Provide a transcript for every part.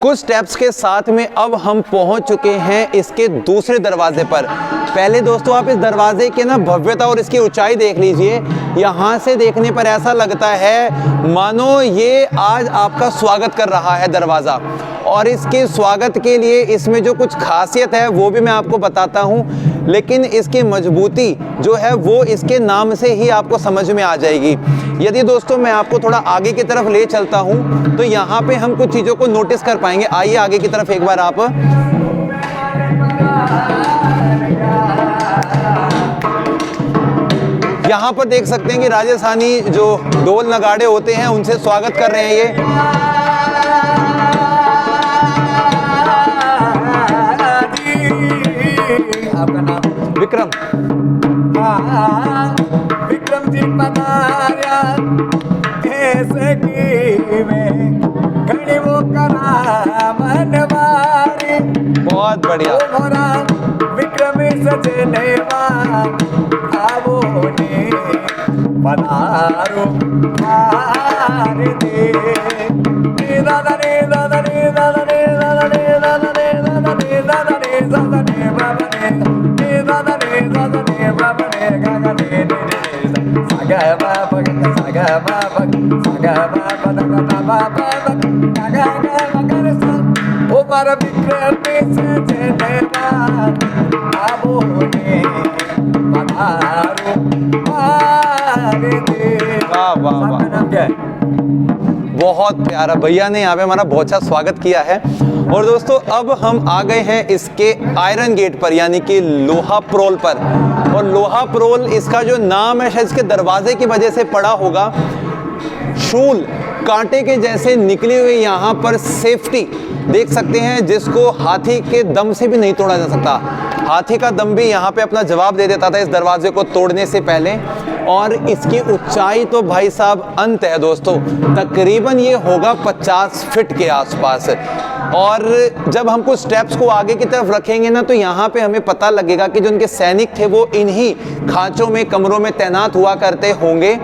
कुछ स्टेप्स के साथ में अब हम पहुंच चुके हैं इसके दूसरे दरवाजे पर। पहले दोस्तों आप इस दरवाजे के ना भव्यता और इसकी ऊंचाई देख लीजिए। यहाँ से देखने पर ऐसा लगता है मानो ये आज आपका स्वागत कर रहा है दरवाज़ा। और इसके स्वागत के लिए इसमें जो कुछ खासियत है वो भी मैं आपको बताता हूँ, लेकिन इसकी मजबूती जो है वो इसके नाम से ही आपको समझ में आ जाएगी। यदि दोस्तों मैं आपको थोड़ा आगे की तरफ ले चलता हूँ तो यहाँ पे हम कुछ चीज़ों को नोटिस कर पाएंगे। आइए आगे की तरफ एक बार आप। यहाँ पर देख सकते हैं कि राजस्थानी जो ढोल नगाड़े होते हैं उनसे स्वागत कर रहे हैं ये। आपका नाम? विक्रम। विक्रम जी पधारा ऐसे की में घड़ी वो करा मनवारी। बहुत बढ़िया। मोरा विक्रम सजने आवो ने पधारो मार दे दादा रे दादा रे दादा रे दादा रे दादा रे दादा रे दादा रे दादा रे बाबा रे दादा रे दादा रे बाबा रे गागा रे रे सागा बाबा सागा बाबा सागा बाबा दादा बाबा गागा गागा रे सा ओ मारा विक्रम से जनेवा आवो ने पधारो मार दे। वाह वाह वाह, नाम क्या है? बहुत प्यारा। भैया ने यहाँ पे हमारा बहुत अच्छा स्वागत किया है। और दोस्तों अब हम आ गए हैं इसके आयरन गेट पर, यानी कि लोहा प्रोल पर। और लोहा प्रोल इसका जो नाम है शायद इसके दरवाजे की वजह से पड़ा होगा। शूल कांटे के जैसे निकले हुए यहाँ पर सेफ्टी देख सकते हैं, जिसको हाथी के दम से भी नहीं तोड़ा जा सकता। हाथी का दम भी यहाँ पे अपना जवाब दे देता था इस दरवाजे को तोड़ने से पहले। और इसकी ऊंचाई तो भाई साहब अंत है दोस्तों, तकरीबन ये होगा 50 फीट के आसपास। और जब हम कुछ स्टेप्स को आगे की तरफ रखेंगे ना तो यहाँ पे हमें पता लगेगा कि जो उनके सैनिक थे वो इन्हीं खांचों में कमरों में तैनात हुआ करते होंगे,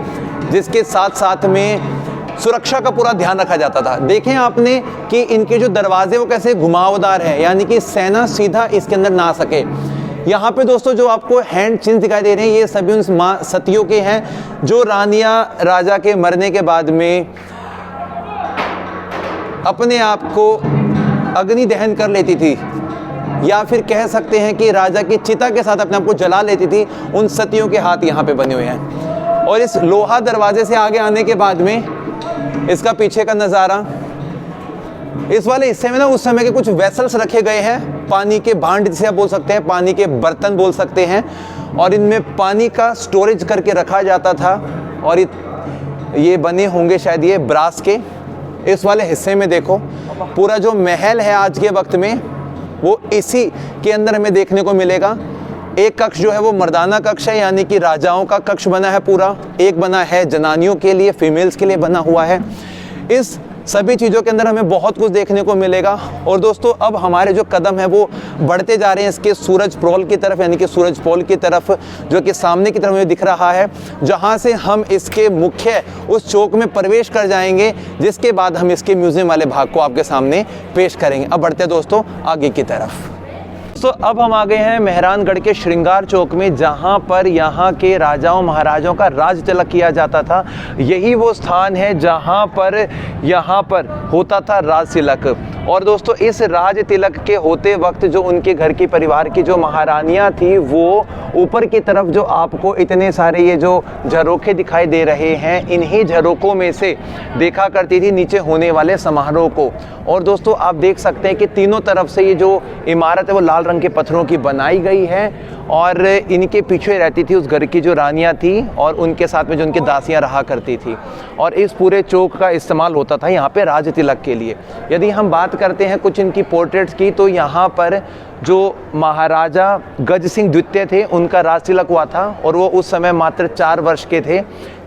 जिसके साथ साथ में सुरक्षा का पूरा ध्यान रखा जाता था। देखें आपने कि इनके जो दरवाजे वो कैसे घुमावदार हैं, यानी कि सेना सीधा इसके अंदर ना आ सके। यहाँ पे दोस्तों जो आपको हैंड चिन्ह दिखाई दे रहे हैं ये सभी उन माँ सतियों के हैं जो रानियाँ राजा के मरने के बाद में अपने आप को अग्नि दहन कर लेती थी, या फिर कह सकते हैं कि राजा की चिता के साथ अपने आप को जला लेती थी। उन सतियों के हाथ यहाँ पे बने हुए हैं। और इस लोहा दरवाजे से आगे आने के बाद में इसका पीछे का नज़ारा, इस वाले हिस्से में ना उस समय के कुछ वेसल्स रखे गए हैं, पानी के भांड जिसे आप बोल सकते हैं, पानी के बर्तन बोल सकते हैं। और इनमें पानी का स्टोरेज करके रखा जाता था। और ये बने होंगे शायद ये ब्रास के। इस वाले हिस्से में देखो पूरा जो महल है आज के वक्त में वो इसी के अंदर हमें देखने को मिलेगा। एक कक्ष जो है वो मर्दाना कक्ष है, यानी कि राजाओं का कक्ष बना है पूरा। एक बना है जनानियों के लिए, फीमेल्स के लिए बना हुआ है। इस सभी चीज़ों के अंदर हमें बहुत कुछ देखने को मिलेगा। और दोस्तों अब हमारे जो कदम है वो बढ़ते जा रहे हैं इसके सूरज प्रोल की तरफ, यानी कि सूरज पोल की तरफ, जो कि सामने की तरफ हमें दिख रहा है, जहां से हम इसके मुख्य उस चौक में प्रवेश कर जाएंगे, जिसके बाद हम इसके म्यूजियम वाले भाग को आपके सामने पेश करेंगे। अब बढ़ते दोस्तों आगे की तरफ। तो अब हम आ गए हैं मेहरानगढ़ के श्रृंगार चौक में, जहां पर यहाँ के राजाओं महाराजाओं का राज तिलक किया जाता था। यही वो स्थान है जहां पर यहाँ पर होता था राज तिलक। और दोस्तों इस राज तिलक के होते वक्त जो उनके घर की परिवार की जो महारानियां थी वो ऊपर की तरफ जो आपको इतने सारे ये जो झरोखे दिखाई दे रहे हैं, इन्हीं झरोखों में से देखा करती थी नीचे होने वाले समारोह को। और दोस्तों आप देख सकते हैं कि तीनों तरफ से ये जो इमारत है वो लाल रंग के पत्थरों की बनाई गई है। और इनके पीछे रहती थी उस घर की जो रानियां थी और उनके साथ में जो उनकी दासियां रहा करती थी। और इस पूरे चौक का इस्तेमाल होता था यहाँ पे राज तिलक के लिए। यदि हम बात करते हैं कुछ इनकी पोर्ट्रेट्स की, तो यहाँ पर जो महाराजा गज सिंह द्वितीय थे उनका राज तिलक हुआ था। और वो उस समय मात्र 4 वर्ष के थे,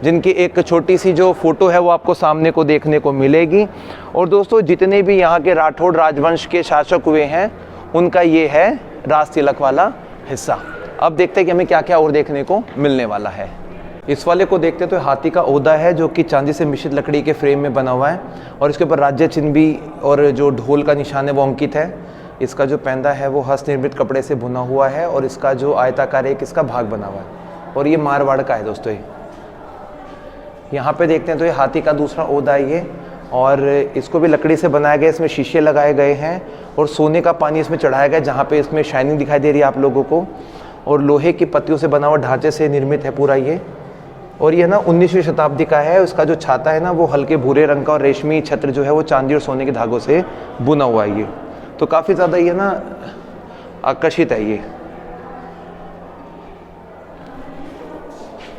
जिनकी एक छोटी सी जो फोटो है वो आपको सामने को देखने को मिलेगी। और दोस्तों जितने भी यहाँ के राठौड़ राजवंश के शासक हुए हैं उनका ये है राज तिलक वाला हिस्सा। अब देखते हैं कि हमें क्या क्या और देखने को मिलने वाला है। इस वाले को देखते तो हाथी का ओदा है जो कि चांदी से मिश्रित लकड़ी के फ्रेम में बना हुआ है और इसके ऊपर राज्य चिन्ह भी और जो ढोल का निशान है वो अंकित है। इसका जो पैंदा है वो हस्त निर्मित कपड़े से बुना हुआ है और इसका जो आयताकार एक इसका भाग बना हुआ है और ये मारवाड़ का है दोस्तों। ये यहाँ पे देखते हैं तो ये हाथी का दूसरा ओदा है ये, और इसको भी लकड़ी से बनाया गया। इसमें शीशे लगाए गए हैं और सोने का पानी इसमें चढ़ाया गया जहाँ पे इसमें शाइनिंग दिखाई दे रही है आप लोगों को, और लोहे की पत्तियों से बना हुआ ढांचे से निर्मित है पूरा ये। और ये ना 19वीं शताब्दी का है। उसका जो छाता है ना वो हल्के भूरे रंग का और रेशमी छत्र जो है वो चांदी और सोने के धागों से बुना हुआ है ये। तो काफ़ी ज़्यादा ये ना आकर्षित है ये।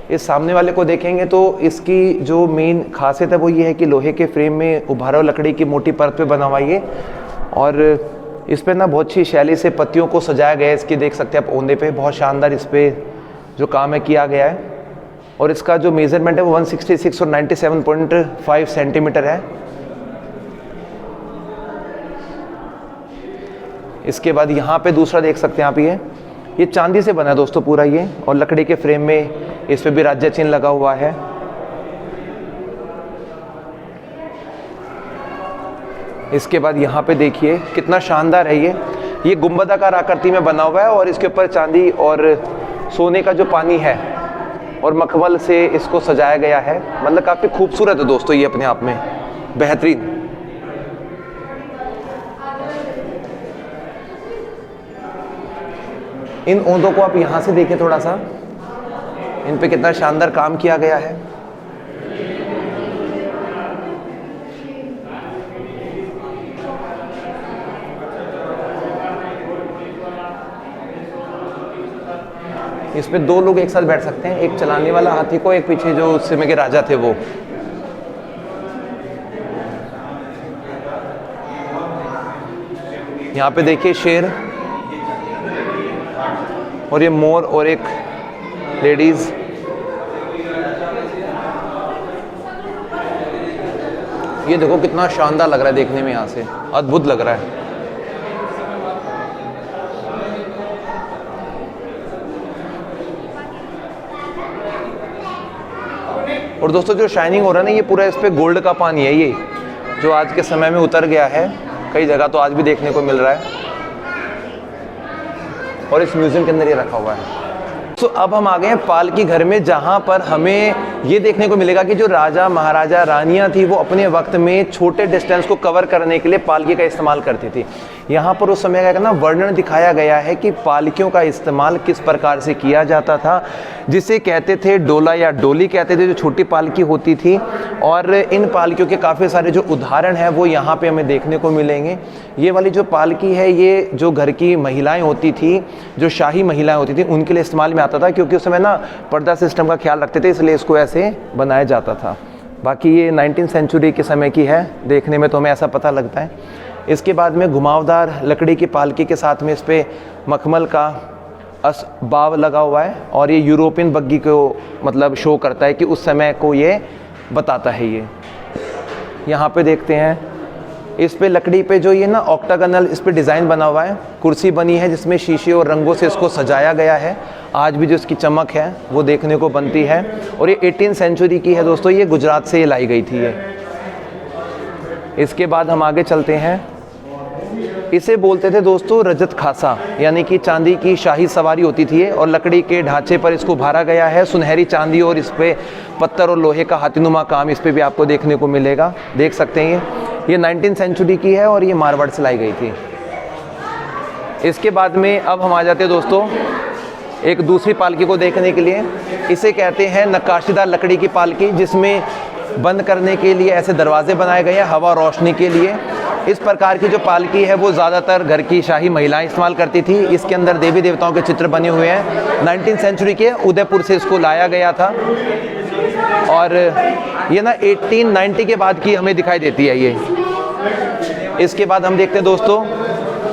इस सामने वाले को देखेंगे तो इसकी जो मेन खासियत है वो ये है कि लोहे के फ्रेम में उभारा लकड़ी की मोटी परत पे बना हुआ ये, और इस पे ना बहुत अच्छी शैली से पत्तियों को सजाया गया है। इसकी देख सकते हैं आप ओंदे पे बहुत शानदार इस पे जो काम है किया गया है। और इसका जो मेजरमेंट है वो 166 और 97.5 सेंटीमीटर है। इसके बाद यहाँ पे दूसरा देख सकते हैं आप, ये चांदी से बना है दोस्तों पूरा ये, और लकड़ी के फ्रेम में इस पे भी राज्य चिन्ह लगा हुआ है। इसके बाद यहाँ पे देखिए कितना शानदार है ये गुंबदाकार आकृति में बना हुआ है और इसके ऊपर चांदी और सोने का जो पानी है और मखमल से इसको सजाया गया है। मतलब काफ़ी खूबसूरत है दोस्तों ये अपने आप में, बेहतरीन। इन ओंदों को आप यहाँ से देखें थोड़ा सा, इन पे कितना शानदार काम किया गया है। इस पे 2 लोग एक साथ बैठ सकते हैं, एक चलाने वाला हाथी को, एक पीछे जो उस समय के राजा थे वो। यहाँ पे देखिए शेर और ये मोर और एक लेडीज। ये देखो कितना शानदार लग रहा है देखने में, यहाँ से अद्भुत लग रहा है। और दोस्तों जो शाइनिंग हो रहा है ना ये पूरा इस पे गोल्ड का पानी है ये, जो आज के समय में उतर गया है कई जगह तो आज भी देखने को मिल रहा है, और इस म्यूजियम के अंदर ये रखा हुआ है। तो अब हम आ गए हैं पालकी घर में, जहाँ पर हमें ये देखने को मिलेगा कि जो राजा महाराजा रानियाँ थी वो अपने वक्त में छोटे डिस्टेंस को कवर करने के लिए पालकी का इस्तेमाल करती थी। यहाँ पर उस समय का ना वर्णन दिखाया गया है कि पालकियों का इस्तेमाल किस प्रकार से किया जाता था, जिसे कहते थे डोला या डोली कहते थे, जो छोटी पालकी होती थी। और इन पालकियों के काफ़ी सारे जो उदाहरण हैं वो यहाँ पे हमें देखने को मिलेंगे। ये वाली जो पालकी है ये जो घर की महिलाएं होती थी, जो शाही महिलाएं होती थी, उनके लिए इस्तेमाल में आता था, क्योंकि उस समय ना पर्दा सिस्टम का ख्याल रखते थे, इसलिए इसको ऐसे बनाया जाता था। बाकी ये 19th सेंचुरी के समय की है, देखने में तो हमें ऐसा पता लगता है। इसके बाद में घुमावदार लकड़ी की पालकी के साथ में इस पे मखमल का असबाब लगा हुआ है, और ये यूरोपियन बग्गी को मतलब शो करता है कि उस समय को ये बताता है। ये यहाँ पे देखते हैं इस पे लकड़ी पे जो ये ना ऑक्टागनल इस पे डिज़ाइन बना हुआ है, कुर्सी बनी है जिसमें शीशे और रंगों से इसको सजाया गया है। आज भी जो इसकी चमक है वो देखने को बनती है, और ये 18th सेंचुरी की है दोस्तों, ये गुजरात से ये लाई गई थी ये। इसके बाद हम आगे चलते हैं। इसे बोलते थे दोस्तों रजत खासा, यानी कि चांदी की शाही सवारी होती थी, और लकड़ी के ढांचे पर इसको भरा गया है सुनहरी चांदी, और इस पे पत्थर और लोहे का हाथीनुमा काम इस पे भी आपको देखने को मिलेगा। देख सकते हैं ये 19th सेंचुरी की है और ये मारवाड़ से लाई गई थी। इसके बाद में अब हम आ जाते हैं दोस्तों एक दूसरी पालकी को देखने के लिए। इसे कहते हैं नक्काशीदार लकड़ी की पालकी, जिसमें बंद करने के लिए ऐसे दरवाजे बनाए गए हैं हवा रोशनी के लिए। इस प्रकार की जो पालकी है वो ज़्यादातर घर की शाही महिलाएं इस्तेमाल करती थी। इसके अंदर देवी देवताओं के चित्र बने हुए हैं। 19th सेंचुरी के उदयपुर से इसको लाया गया था, और ये ना 1890 के बाद की हमें दिखाई देती है ये। इसके बाद हम देखते हैं दोस्तों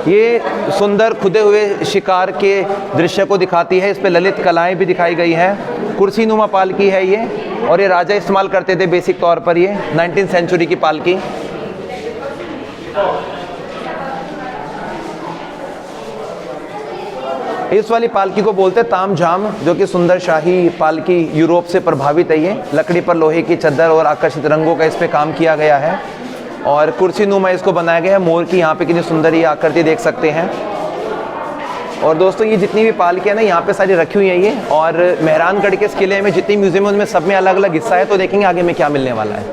ये सुंदर खुदे हुए शिकार के दृश्य को दिखाती है। इस पे ललित कलाएं भी दिखाई गई हैं। कुर्सी नुमा पालकी है ये, और ये राजा इस्तेमाल करते थे बेसिक तौर पर। ये 19th सेंचुरी की पालकी। इस वाली पालकी को बोलते हैं तामझाम, जो कि सुंदर शाही पालकी यूरोप से प्रभावित है। ये लकड़ी पर लोहे की चद्दर और आकर्षित रंगों का इस पे काम किया गया है और कुर्सी नुमा इसको बनाया गया है। मोर की यहाँ पे कितनी सुंदर ये आकृति देख सकते हैं। और दोस्तों ये जितनी भी पालकियाँ ना यहाँ पे सारी रखी हुई हैं ये, और मेहरानगढ़ के इस किले में जितनी म्यूजियम है उनमें सब में अलग अलग हिस्सा है। तो देखेंगे आगे में क्या मिलने वाला है।